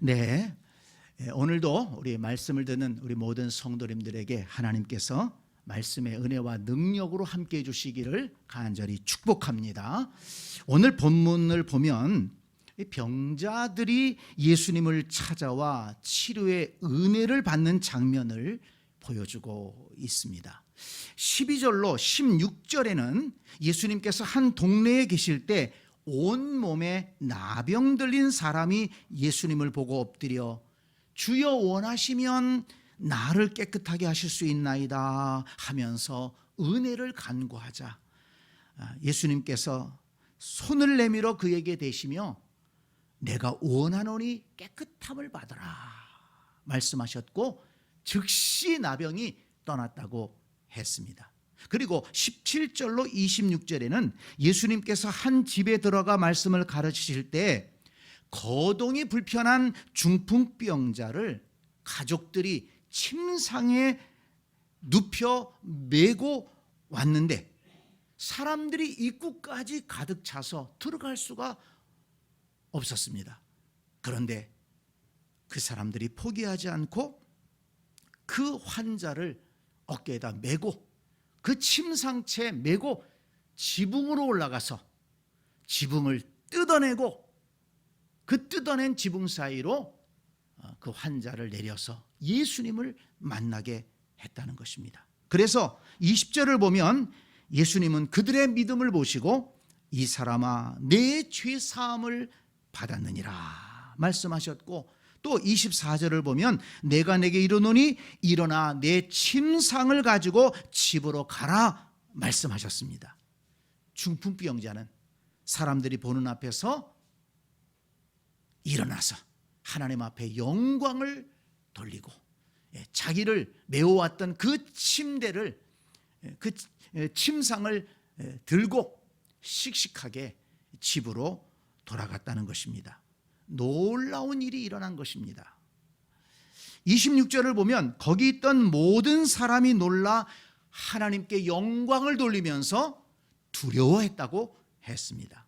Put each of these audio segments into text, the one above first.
네, 오늘도 우리 말씀을 듣는 우리 모든 성도님들에게 하나님께서 말씀의 은혜와 능력으로 함께해 주시기를 간절히 축복합니다. 오늘 본문을 보면 병자들이 예수님을 찾아와 치료의 은혜를 받는 장면을 보여주고 있습니다. 12절로 16절에는 예수님께서 한 동네에 계실 때 온몸에 나병 들린 사람이 예수님을 보고 엎드려 주여 원하시면 나를 깨끗하게 하실 수 있나이다 하면서 은혜를 간구하자 예수님께서 손을 내밀어 그에게 대시며 내가 원하노니 깨끗함을 받으라 말씀하셨고 즉시 나병이 떠났다고 했습니다. 그리고 17절로 26절에는 예수님께서 한 집에 들어가 말씀을 가르치실 때 거동이 불편한 중풍병자를 가족들이 침상에 눕혀 메고 왔는데 사람들이 입구까지 가득 차서 들어갈 수가 없었습니다. 그런데 그 사람들이 포기하지 않고 그 환자를 어깨에다 메고 그 침상채 메고 지붕으로 올라가서 지붕을 뜯어내고 그 뜯어낸 지붕 사이로 그 환자를 내려서 예수님을 만나게 했다는 것입니다. 그래서 20절을 보면 예수님은 그들의 믿음을 보시고 이 사람아 내 죄 사함을 받았느니라 말씀하셨고 또 24절을 보면 내가 내게 이르노니 일어나 내 침상을 가지고 집으로 가라 말씀하셨습니다. 중풍병자는 사람들이 보는 앞에서 일어나서 하나님 앞에 영광을 돌리고 자기를 메워왔던 그 침대를 그 침상을 들고 씩씩하게 집으로 돌아갔다는 것입니다. 놀라운 일이 일어난 것입니다. 26절을 보면 거기 있던 모든 사람이 놀라 하나님께 영광을 돌리면서 두려워했다고 했습니다.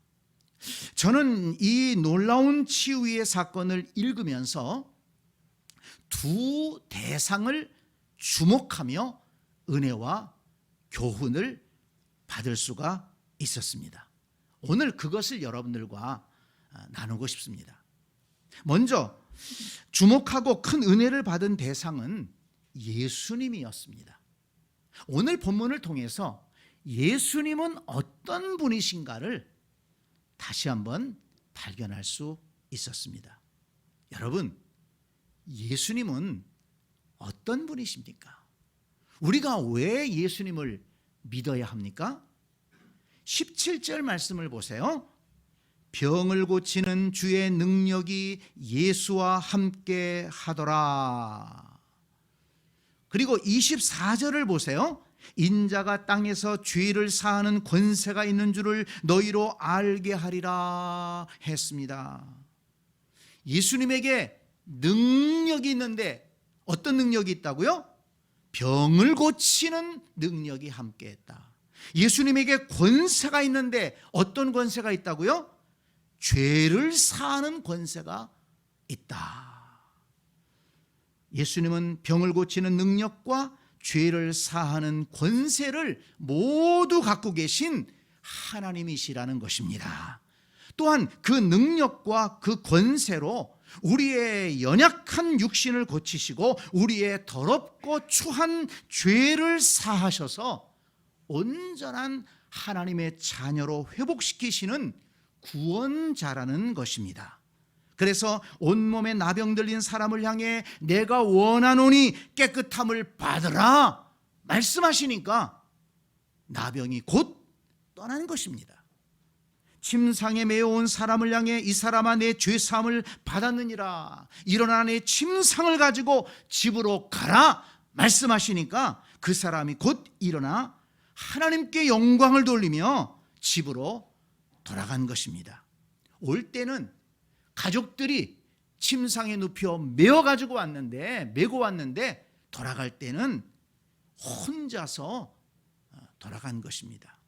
저는 이 놀라운 치유의 사건을 읽으면서 두 대상을 주목하며 은혜와 교훈을 받을 수가 있었습니다. 오늘 그것을 여러분들과 나누고 싶습니다. 먼저 주목하고 큰 은혜를 받은 대상은 예수님이었습니다. 오늘 본문을 통해서 예수님은 어떤 분이신가를 다시 한번 발견할 수 있었습니다. 여러분, 예수님은 어떤 분이십니까? 우리가 왜 예수님을 믿어야 합니까? 17절 말씀을 보세요. 병을 고치는 주의 능력이 예수와 함께 하더라. 그리고 24절을 보세요. 인자가 땅에서 죄를 사하는 권세가 있는 줄을 너희로 알게 하리라 했습니다. 예수님에게 능력이 있는데 어떤 능력이 있다고요? 병을 고치는 능력이 함께했다. 예수님에게 권세가 있는데 어떤 권세가 있다고요? 죄를 사하는 권세가 있다. 예수님은 병을 고치는 능력과 죄를 사하는 권세를 모두 갖고 계신 하나님이시라는 것입니다. 또한 그 능력과 그 권세로 우리의 연약한 육신을 고치시고 우리의 더럽고 추한 죄를 사하셔서 온전한 하나님의 자녀로 회복시키시는 구원자라는 것입니다. 그래서 온몸에 나병 들린 사람을 향해 내가 원하노니 깨끗함을 받으라 말씀하시니까 나병이 곧 떠나는 것입니다. 침상에 메어온 사람을 향해 이 사람아 내 죄사함을 받았느니라 일어나 내 침상을 가지고 집으로 가라 말씀하시니까 그 사람이 곧 일어나 하나님께 영광을 돌리며 집으로 돌아간 것입니다. 올 때는 가족들이 침상에 눕혀 메고 왔는데 돌아갈 때는 혼자서 돌아간 것입니다.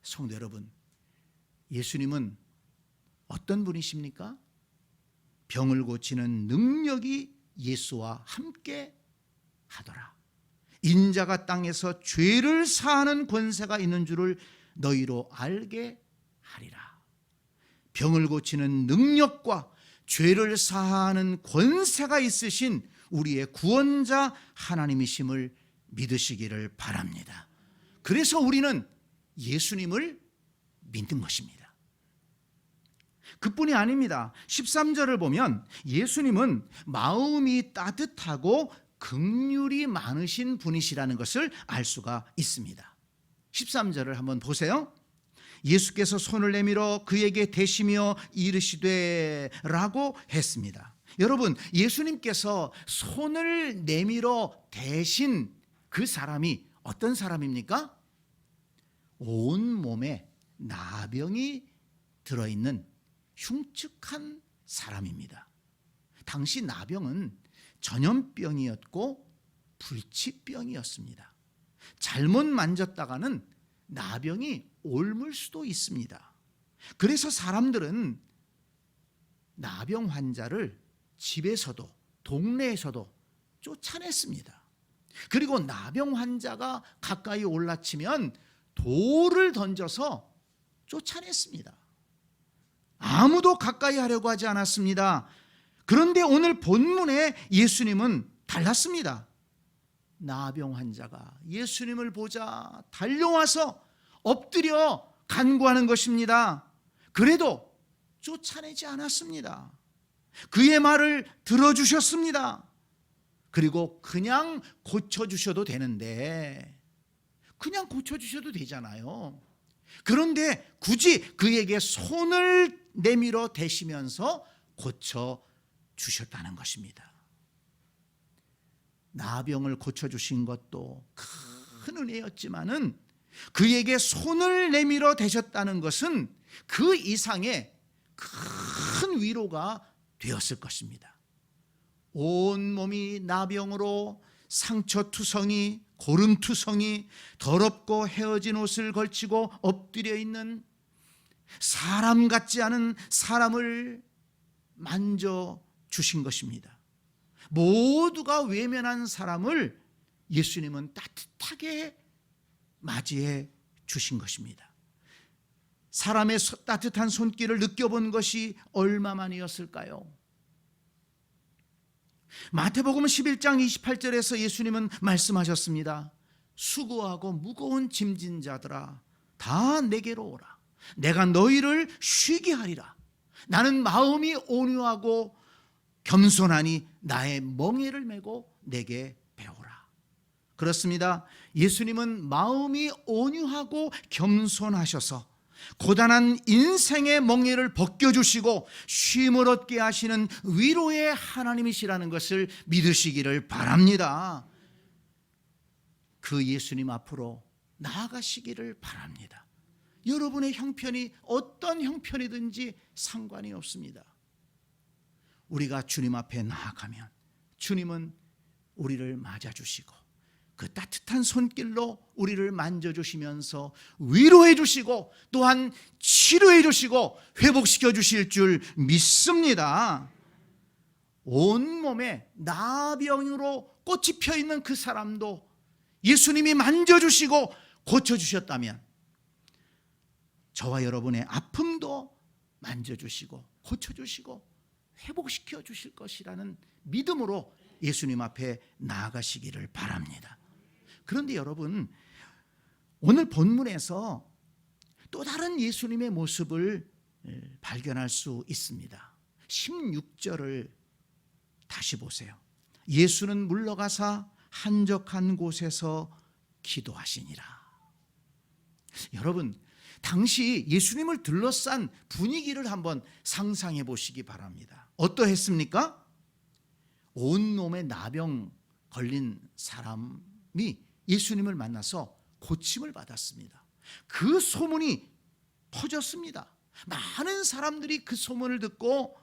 성도 여러분, 예수님은 어떤 분이십니까? 병을 고치는 능력이 예수와 함께 하더라. 인자가 땅에서 죄를 사하는 권세가 있는 줄을 너희로 알게 하리라. 병을 고치는 능력과 죄를 사하는 권세가 있으신 우리의 구원자 하나님이심을 믿으시기를 바랍니다. 그래서 우리는 예수님을 믿는 것입니다. 그뿐이 아닙니다. 13절을 보면 예수님은 마음이 따뜻하고 긍휼이 많으신 분이시라는 것을 알 수가 있습니다. 13절을 한번 보세요. 예수께서 손을 내밀어 그에게 대시며 이르시되 라고 했습니다. 여러분, 예수님께서 손을 내밀어 대신 그 사람이 어떤 사람입니까? 온몸에 나병이 들어있는 흉측한 사람입니다. 당시 나병은 전염병이었고 불치병이었습니다. 잘못 만졌다가는 나병이 옮을 수도 있습니다. 그래서 사람들은 나병 환자를 집에서도 동네에서도 쫓아냈습니다. 그리고 나병 환자가 가까이 올라치면 돌을 던져서 쫓아냈습니다. 아무도 가까이 하려고 하지 않았습니다. 그런데 오늘 본문에 예수님은 달랐습니다. 나병 환자가 예수님을 보자 달려와서 엎드려 간구하는 것입니다. 그래도 쫓아내지 않았습니다. 그의 말을 들어주셨습니다. 그리고 그냥 고쳐주셔도 되는데, 그냥 고쳐주셔도 되잖아요. 그런데 굳이 그에게 손을 내밀어 대시면서 고쳐주셨다는 것입니다. 나병을 고쳐주신 것도 큰 은혜였지만은 그에게 손을 내밀어 대셨다는 것은 그 이상의 큰 위로가 되었을 것입니다. 온몸이 나병으로 상처투성이, 고름투성이, 더럽고 헤어진 옷을 걸치고 엎드려 있는 사람 같지 않은 사람을 만져주신 것입니다. 모두가 외면한 사람을 예수님은 따뜻하게 맞이해 주신 것입니다. 사람의 따뜻한 손길을 느껴본 것이 얼마만이었을까요? 마태복음 11장 28절에서 예수님은 말씀하셨습니다. 수고하고 무거운 짐진 자들아 다 내게로 오라. 내가 너희를 쉬게 하리라. 나는 마음이 온유하고 겸손하니 나의 멍에를 메고 내게 배우라. 그렇습니다. 예수님은 마음이 온유하고 겸손하셔서 고단한 인생의 멍에를 벗겨주시고 쉼을 얻게 하시는 위로의 하나님이시라는 것을 믿으시기를 바랍니다. 그 예수님 앞으로 나아가시기를 바랍니다. 여러분의 형편이 어떤 형편이든지 상관이 없습니다. 우리가 주님 앞에 나아가면 주님은 우리를 맞아주시고 그 따뜻한 손길로 우리를 만져주시면서 위로해 주시고 또한 치료해 주시고 회복시켜 주실 줄 믿습니다. 온몸에 나병으로 꽃이 펴 있는 그 사람도 예수님이 만져주시고 고쳐주셨다면 저와 여러분의 아픔도 만져주시고 고쳐주시고 회복시켜 주실 것이라는 믿음으로 예수님 앞에 나아가시기를 바랍니다. 그런데 여러분, 오늘 본문에서 또 다른 예수님의 모습을 발견할 수 있습니다. 16절을 다시 보세요. 예수는 물러가사 한적한 곳에서 기도하시니라. 여러분, 당시 예수님을 둘러싼 분위기를 한번 상상해 보시기 바랍니다. 어떠했습니까? 온몸에 나병 걸린 사람이 예수님을 만나서 고침을 받았습니다. 그 소문이 퍼졌습니다. 많은 사람들이 그 소문을 듣고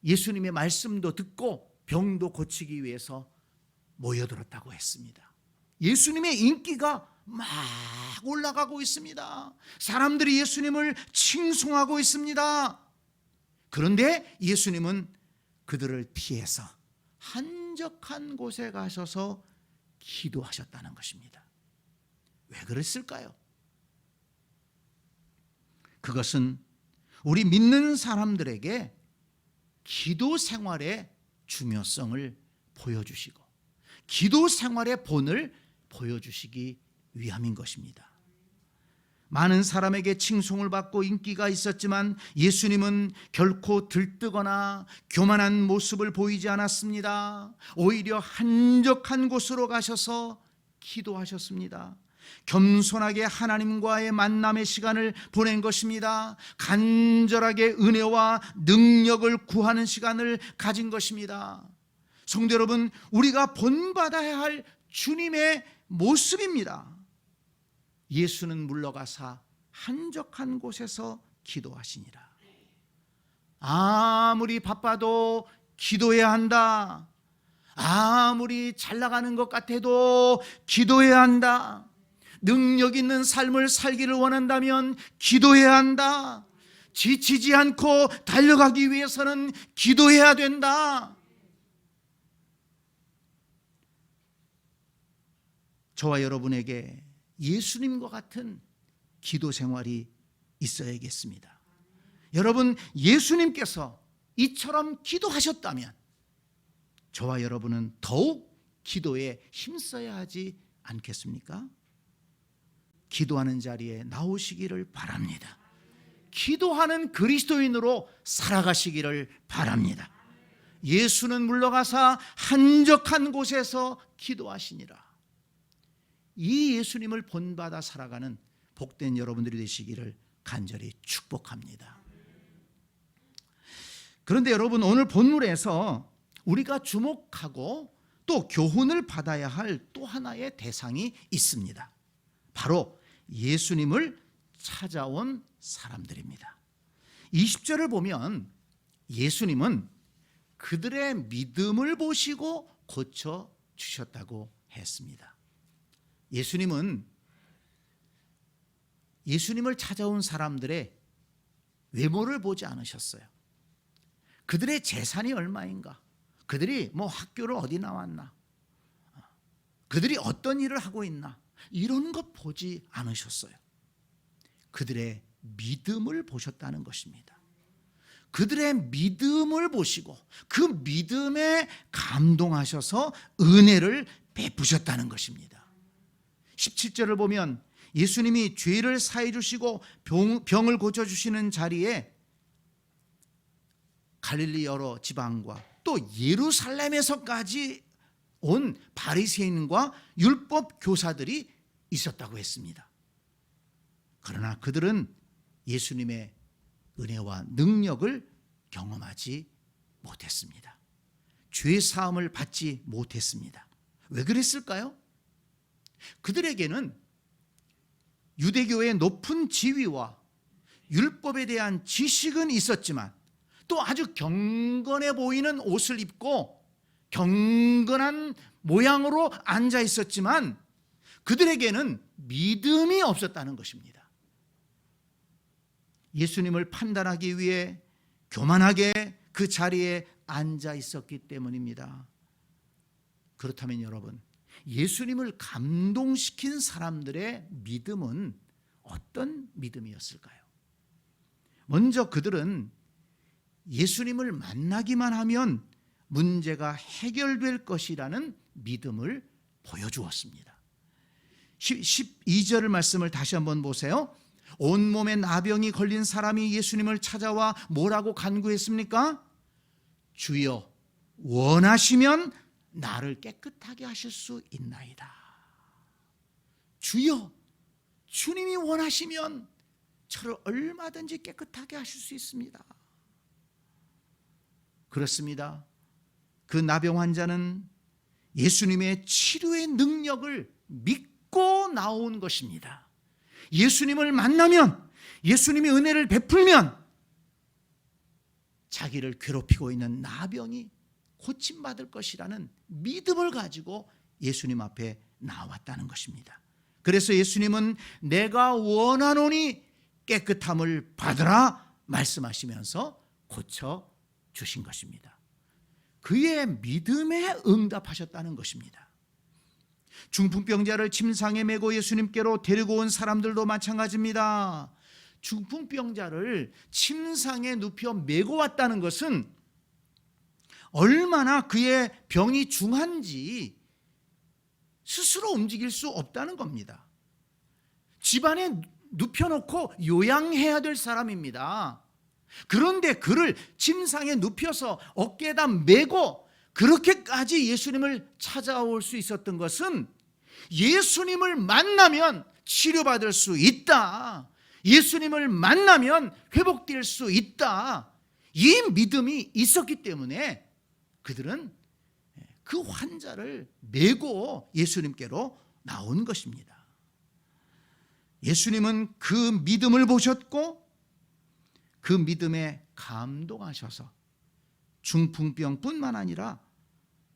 예수님의 말씀도 듣고 병도 고치기 위해서 모여들었다고 했습니다. 예수님의 인기가 막 올라가고 있습니다. 사람들이 예수님을 칭송하고 있습니다. 그런데 예수님은 그들을 피해서 한적한 곳에 가셔서 기도하셨다는 것입니다. 왜 그랬을까요? 그것은 우리 믿는 사람들에게 기도 생활의 중요성을 보여주시고 기도 생활의 본을 보여주시기 위함인 것입니다. 많은 사람에게 칭송을 받고 인기가 있었지만 예수님은 결코 들뜨거나 교만한 모습을 보이지 않았습니다. 오히려 한적한 곳으로 가셔서 기도하셨습니다. 겸손하게 하나님과의 만남의 시간을 보낸 것입니다. 간절하게 은혜와 능력을 구하는 시간을 가진 것입니다. 성도 여러분, 우리가 본받아야 할 주님의 모습입니다. 예수는 물러가사 한적한 곳에서 기도하시니라. 아무리 바빠도 기도해야 한다. 아무리 잘 나가는 것 같아도 기도해야 한다. 능력 있는 삶을 살기를 원한다면 기도해야 한다. 지치지 않고 달려가기 위해서는 기도해야 된다. 저와 여러분에게 예수님과 같은 기도 생활이 있어야겠습니다. 여러분, 예수님께서 이처럼 기도하셨다면 저와 여러분은 더욱 기도에 힘써야 하지 않겠습니까? 기도하는 자리에 나오시기를 바랍니다. 기도하는 그리스도인으로 살아가시기를 바랍니다. 예수는 물러가사 한적한 곳에서 기도하시니라. 이 예수님을 본받아 살아가는 복된 여러분들이 되시기를 간절히 축복합니다. 그런데 여러분, 오늘 본문에서 우리가 주목하고 또 교훈을 받아야 할 또 하나의 대상이 있습니다. 바로 예수님을 찾아온 사람들입니다. 20절을 보면 예수님은 그들의 믿음을 보시고 고쳐주셨다고 했습니다. 예수님은 예수님을 찾아온 사람들의 외모를 보지 않으셨어요. 그들의 재산이 얼마인가? 그들이 학교를 어디 나왔나? 그들이 어떤 일을 하고 있나? 이런 것 보지 않으셨어요. 그들의 믿음을 보셨다는 것입니다. 그들의 믿음을 보시고 그 믿음에 감동하셔서 은혜를 베푸셨다는 것입니다. 17절을 보면 예수님이 죄를 사해 주시고 병을 고쳐주시는 자리에 갈릴리 여러 지방과 또 예루살렘에서까지 온 바리새인과 율법 교사들이 있었다고 했습니다. 그러나 그들은 예수님의 은혜와 능력을 경험하지 못했습니다. 죄 사함을 받지 못했습니다. 왜 그랬을까요? 그들에게는 유대교의 높은 지위와 율법에 대한 지식은 있었지만 또 아주 경건해 보이는 옷을 입고 경건한 모양으로 앉아 있었지만 그들에게는 믿음이 없었다는 것입니다. 예수님을 판단하기 위해 교만하게 그 자리에 앉아 있었기 때문입니다. 그렇다면 여러분, 예수님을 감동시킨 사람들의 믿음은 어떤 믿음이었을까요? 먼저 그들은 예수님을 만나기만 하면 문제가 해결될 것이라는 믿음을 보여주었습니다. 12절 말씀을 다시 한번 보세요. 온몸에 나병이 걸린 사람이 예수님을 찾아와 뭐라고 간구했습니까? 주여, 원하시면 나를 깨끗하게 하실 수 있나이다. 주여, 주님이 원하시면 저를 얼마든지 깨끗하게 하실 수 있습니다. 그렇습니다. 그 나병 환자는 예수님의 치료의 능력을 믿고 나온 것입니다. 예수님을 만나면, 예수님이 은혜를 베풀면 자기를 괴롭히고 있는 나병이 고침받을 것이라는 믿음을 가지고 예수님 앞에 나왔다는 것입니다. 그래서 예수님은 내가 원하노니 깨끗함을 받으라 말씀하시면서 고쳐 주신 것입니다. 그의 믿음에 응답하셨다는 것입니다. 중풍병자를 침상에 메고 예수님께로 데리고 온 사람들도 마찬가지입니다. 중풍병자를 침상에 눕혀 메고 왔다는 것은 얼마나 그의 병이 중한지 스스로 움직일 수 없다는 겁니다. 집안에 눕혀놓고 요양해야 될 사람입니다. 그런데 그를 침상에 눕혀서 어깨에다 메고 그렇게까지 예수님을 찾아올 수 있었던 것은 예수님을 만나면 치료받을 수 있다, 예수님을 만나면 회복될 수 있다, 이 믿음이 있었기 때문에 그들은 그 환자를 메고 예수님께로 나온 것입니다. 예수님은 그 믿음을 보셨고 그 믿음에 감동하셔서 중풍병뿐만 아니라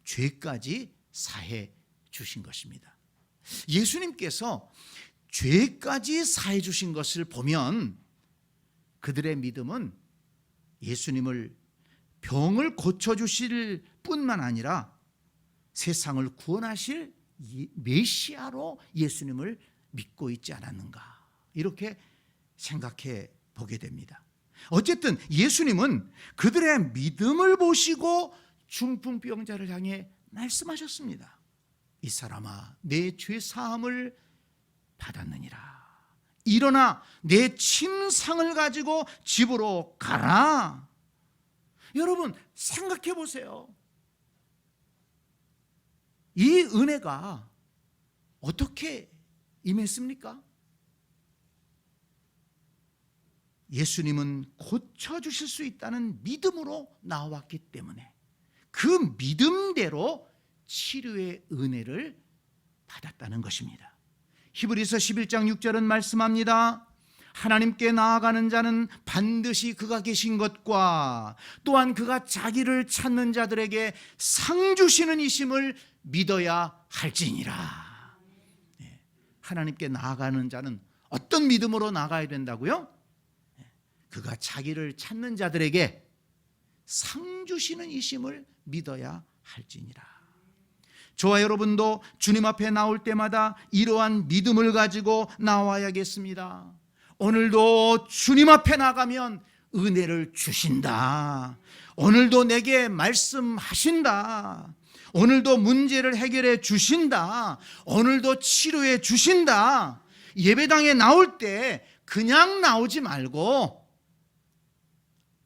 죄까지 사해 주신 것입니다. 예수님께서 죄까지 사해 주신 것을 보면 그들의 믿음은 예수님을 병을 고쳐주실 뿐만 아니라 세상을 구원하실 메시아로 예수님을 믿고 있지 않았는가, 이렇게 생각해 보게 됩니다. 어쨌든 예수님은 그들의 믿음을 보시고 중풍병자를 향해 말씀하셨습니다. 이 사람아, 내 죄 사함을 받았느니라. 일어나 내 침상을 가지고 집으로 가라. 여러분 생각해 보세요. 이 은혜가 어떻게 임했습니까? 예수님은 고쳐주실 수 있다는 믿음으로 나왔기 때문에 그 믿음대로 치료의 은혜를 받았다는 것입니다. 히브리서 11장 6절은 말씀합니다. 하나님께 나아가는 자는 반드시 그가 계신 것과 또한 그가 자기를 찾는 자들에게 상 주시는 이심을 믿어야 할지니라. 하나님께 나아가는 자는 어떤 믿음으로 나가야 된다고요? 그가 자기를 찾는 자들에게 상 주시는 이심을 믿어야 할지니라. 저와 여러분도 주님 앞에 나올 때마다 이러한 믿음을 가지고 나와야겠습니다. 오늘도 주님 앞에 나가면 은혜를 주신다. 오늘도 내게 말씀하신다. 오늘도 문제를 해결해 주신다. 오늘도 치료해 주신다. 예배당에 나올 때 그냥 나오지 말고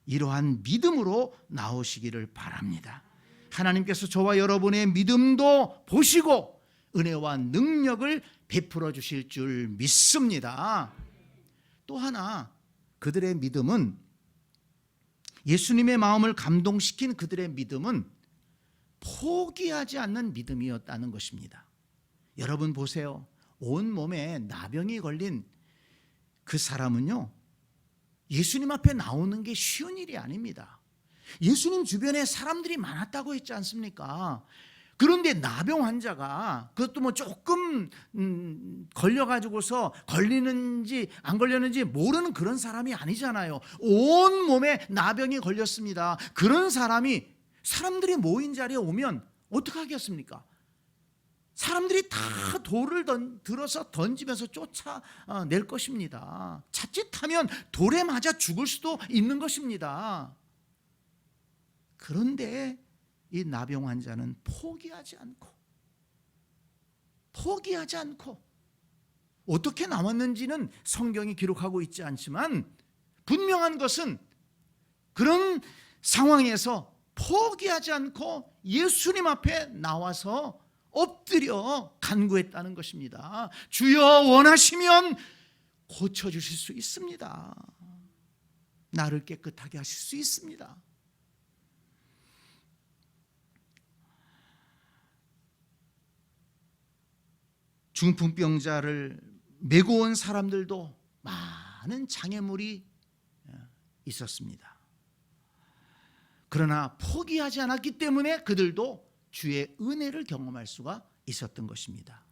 이러한 믿음으로 나오시기를 바랍니다. 하나님께서 저와 여러분의 믿음도 보시고 은혜와 능력을 베풀어 주실 줄 믿습니다. 또 하나, 그들의 믿음은, 예수님의 마음을 감동시킨 그들의 믿음은 포기하지 않는 믿음이었다는 것입니다. 여러분 보세요. 온 몸에 나병이 걸린 그 사람은요, 예수님 앞에 나오는 게 쉬운 일이 아닙니다. 예수님 주변에 사람들이 많았다고 했지 않습니까? 그런데 나병 환자가 그것도 뭐 조금 걸려가지고서 걸리는지 안 걸렸는지 모르는 그런 사람이 아니잖아요. 온 몸에 나병이 걸렸습니다. 그런 사람이 사람들이 모인 자리에 오면 어떻게 하겠습니까? 사람들이 다 돌을 들어서 던지면서 쫓아낼 것입니다. 자칫하면 돌에 맞아 죽을 수도 있는 것입니다. 그런데 이 나병 환자는 포기하지 않고 어떻게 나왔는지는 성경이 기록하고 있지 않지만 분명한 것은 그런 상황에서 포기하지 않고 예수님 앞에 나와서 엎드려 간구했다는 것입니다. 주여 원하시면 고쳐주실 수 있습니다. 나를 깨끗하게 하실 수 있습니다. 중풍병자를 메고 온 사람들도 많은 장애물이 있었습니다. 그러나 포기하지 않았기 때문에 그들도 주의 은혜를 경험할 수가 있었던 것입니다.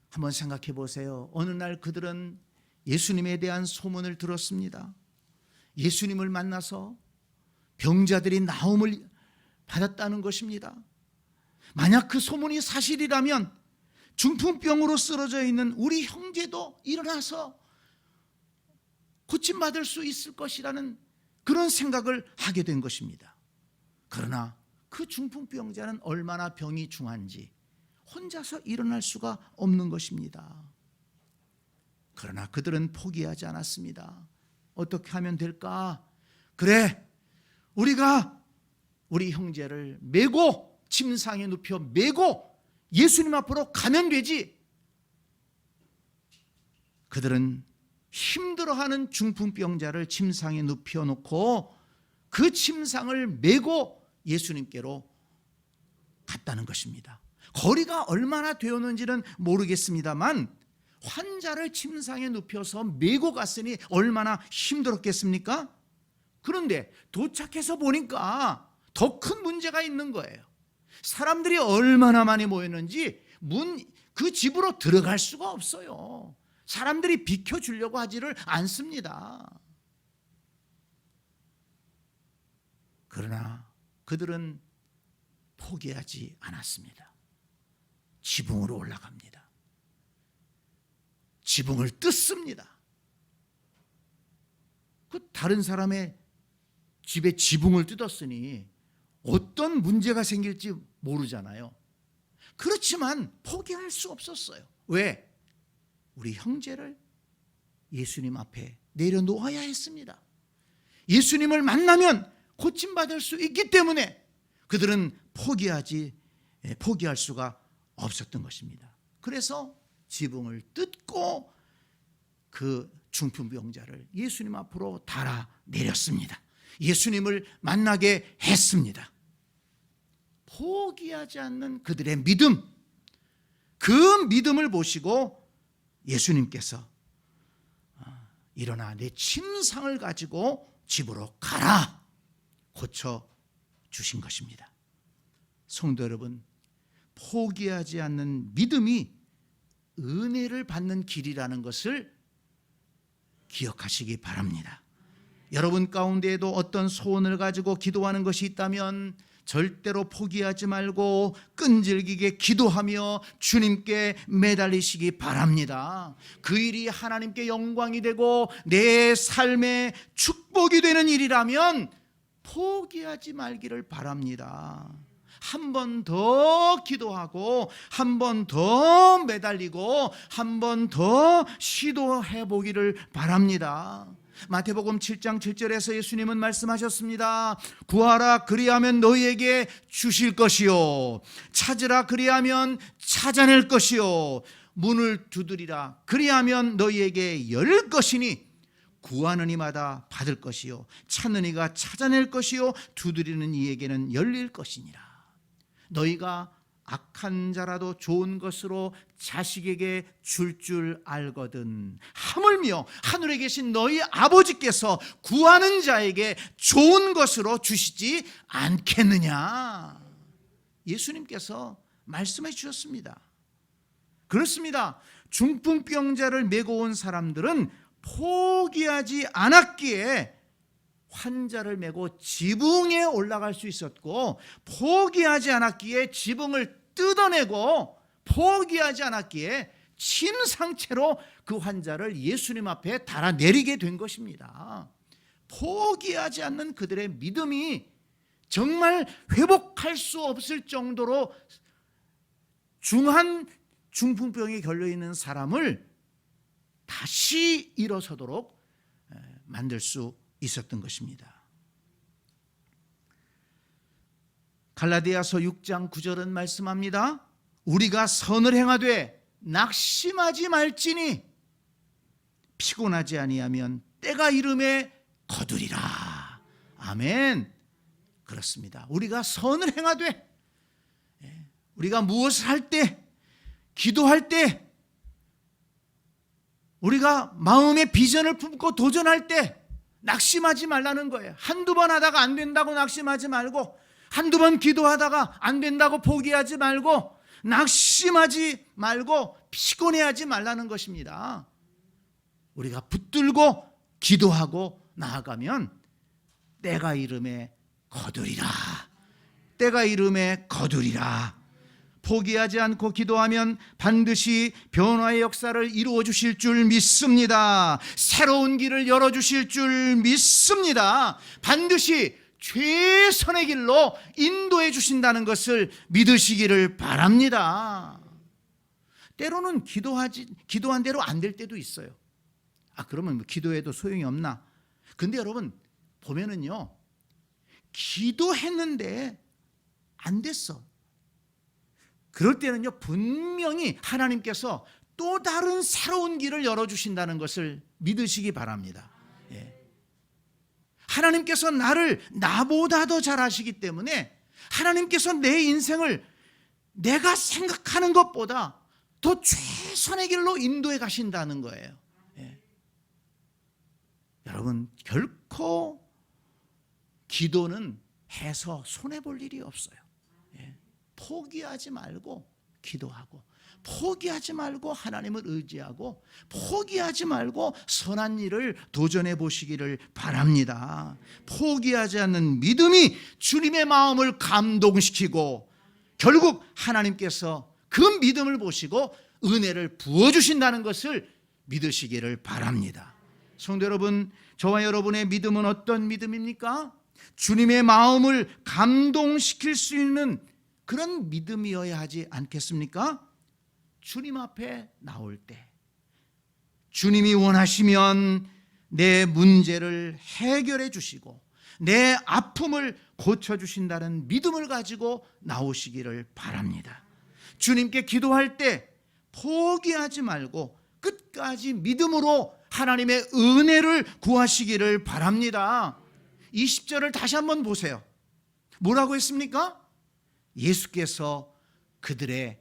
한번 생각해 보세요. 어느 날 그들은 예수님에 대한 소문을 들었습니다. 예수님을 만나서 병자들이 나음을 받았다는 것입니다. 만약 그 소문이 사실이라면 중풍병으로 쓰러져 있는 우리 형제도 일어나서 고침받을 수 있을 것이라는 그런 생각을 하게 된 것입니다. 그러나 그 중풍병자는 얼마나 병이 중한지 혼자서 일어날 수가 없는 것입니다. 그러나 그들은 포기하지 않았습니다. 어떻게 하면 될까? 그래, 우리가 우리 형제를 메고 침상에 눕혀 메고 예수님 앞으로 가면 되지. 그들은 힘들어하는 중풍병자를 침상에 눕혀놓고 그 침상을 메고 예수님께로 갔다는 것입니다. 거리가 얼마나 되었는지는 모르겠습니다만 환자를 침상에 눕혀서 메고 갔으니 얼마나 힘들었겠습니까? 그런데 도착해서 보니까 더 큰 문제가 있는 거예요. 사람들이 얼마나 많이 모였는지 그 집으로 들어갈 수가 없어요. 사람들이 비켜주려고 하지를 않습니다. 그러나 그들은 포기하지 않았습니다. 지붕으로 올라갑니다. 지붕을 뜯습니다. 그 다른 사람의 집에 지붕을 뜯었으니 어떤 문제가 생길지 모르잖아요. 그렇지만 포기할 수 없었어요. 왜? 우리 형제를 예수님 앞에 내려놓아야 했습니다. 예수님을 만나면 고침받을 수 있기 때문에 그들은 포기할 수가 없었던 것입니다. 그래서 지붕을 뜯고 그 중풍병자를 예수님 앞으로 달아내렸습니다. 예수님을 만나게 했습니다. 포기하지 않는 그들의 믿음, 그 믿음을 보시고 예수님께서 일어나 내 침상을 가지고 집으로 가라 고쳐주신 것입니다. 성도 여러분, 포기하지 않는 믿음이 은혜를 받는 길이라는 것을 기억하시기 바랍니다. 여러분 가운데에도 어떤 소원을 가지고 기도하는 것이 있다면 절대로 포기하지 말고 끈질기게 기도하며 주님께 매달리시기 바랍니다. 그 일이 하나님께 영광이 되고 내 삶의 축복이 되는 일이라면 포기하지 말기를 바랍니다. 한 번 더 기도하고 한 번 더 매달리고 한 번 더 시도해 보기를 바랍니다. 마태복음 7장 7절에서 예수님은 말씀하셨습니다. 구하라 그리하면 너희에게 주실 것이요 찾으라 그리하면 찾아낼 것이요 문을 두드리라 그리하면 너희에게 열릴 것이니 구하는 이마다 받을 것이요 찾는 이가 찾아낼 것이요 두드리는 이에게는 열릴 것이니라. 너희가 악한 자라도 좋은 것으로 자식에게 줄 알거든 하물며 하늘에 계신 너희 아버지께서 구하는 자에게 좋은 것으로 주시지 않겠느냐. 예수님께서 말씀해 주셨습니다. 그렇습니다. 중풍병자를 메고 온 사람들은 포기하지 않았기에 환자를 메고 지붕에 올라갈 수 있었고, 포기하지 않았기에 지붕을 뜯어내고, 포기하지 않았기에 침상채로 그 환자를 예수님 앞에 달아내리게 된 것입니다. 포기하지 않는 그들의 믿음이 정말 회복할 수 없을 정도로 중한 중풍병에 걸려있는 사람을 다시 일어서도록 만들 수 있었던 것입니다. 갈라디아서 6장 9절은 말씀합니다. 우리가 선을 행하되 낙심하지 말지니 피곤하지 아니하면 때가 이름에 거두리라. 아멘. 그렇습니다. 우리가 선을 행하되, 우리가 무엇을 할 때, 기도할 때, 우리가 마음의 비전을 품고 도전할 때 낙심하지 말라는 거예요. 한두 번 하다가 안 된다고 낙심하지 말고, 한두 번 기도하다가 안 된다고 포기하지 말고, 낙심하지 말고 피곤해하지 말라는 것입니다. 우리가 붙들고 기도하고 나아가면 때가 이름에 거두리라. 때가 이름에 거두리라. 포기하지 않고 기도하면 반드시 변화의 역사를 이루어 주실 줄 믿습니다. 새로운 길을 열어 주실 줄 믿습니다. 반드시 최선의 길로 인도해 주신다는 것을 믿으시기를 바랍니다. 때로는 기도한 대로 안 될 때도 있어요. 그러면 뭐 기도해도 소용이 없나? 근데 여러분 보면은요, 기도했는데 안 됐어. 그럴 때는요, 분명히 하나님께서 또 다른 새로운 길을 열어주신다는 것을 믿으시기 바랍니다. 하나님께서 나를 나보다 더 잘 아시기 때문에 하나님께서 내 인생을 내가 생각하는 것보다 더 최선의 길로 인도해 가신다는 거예요. 여러분, 결코 기도는 해서 손해볼 일이 없어요. 포기하지 말고 기도하고, 포기하지 말고 하나님을 의지하고, 포기하지 말고 선한 일을 도전해 보시기를 바랍니다. 포기하지 않는 믿음이 주님의 마음을 감동시키고 결국 하나님께서 그 믿음을 보시고 은혜를 부어주신다는 것을 믿으시기를 바랍니다. 성도 여러분, 저와 여러분의 믿음은 어떤 믿음입니까? 주님의 마음을 감동시킬 수 있는 그런 믿음이어야 하지 않겠습니까? 주님 앞에 나올 때 주님이 원하시면 내 문제를 해결해 주시고 내 아픔을 고쳐주신다는 믿음을 가지고 나오시기를 바랍니다. 주님께 기도할 때 포기하지 말고 끝까지 믿음으로 하나님의 은혜를 구하시기를 바랍니다. 20절을 다시 한번 보세요. 뭐라고 했습니까? 예수께서 그들의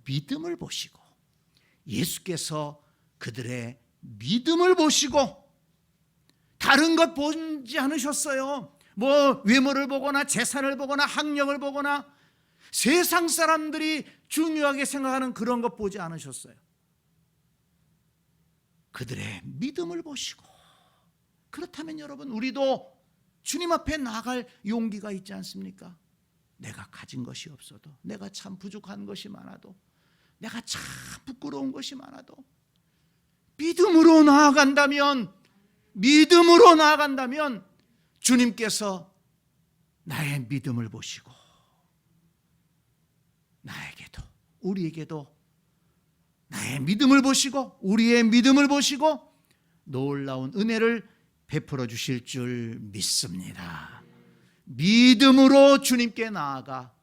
믿음을 보시고, 예수께서 그들의 믿음을 보시고, 다른 것 보지 않으셨어요. 뭐 외모를 보거나 재산을 보거나 학력을 보거나 세상 사람들이 중요하게 생각하는 그런 것 보지 않으셨어요. 그들의 믿음을 보시고. 그렇다면 여러분, 우리도 주님 앞에 나아갈 용기가 있지 않습니까? 내가 가진 것이 없어도, 내가 참 부족한 것이 많아도, 내가 참 부끄러운 것이 많아도 믿음으로 나아간다면 주님께서 나의 믿음을 보시고 나에게도, 우리에게도 나의 믿음을 보시고 우리의 믿음을 보시고 놀라운 은혜를 베풀어 주실 줄 믿습니다. 믿음으로 주님께 나아가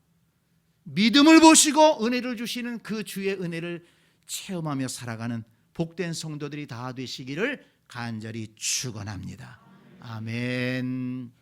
믿음을 보시고 은혜를 주시는 그 주의 은혜를 체험하며 살아가는 복된 성도들이 다 되시기를 간절히 축원합니다. 아멘.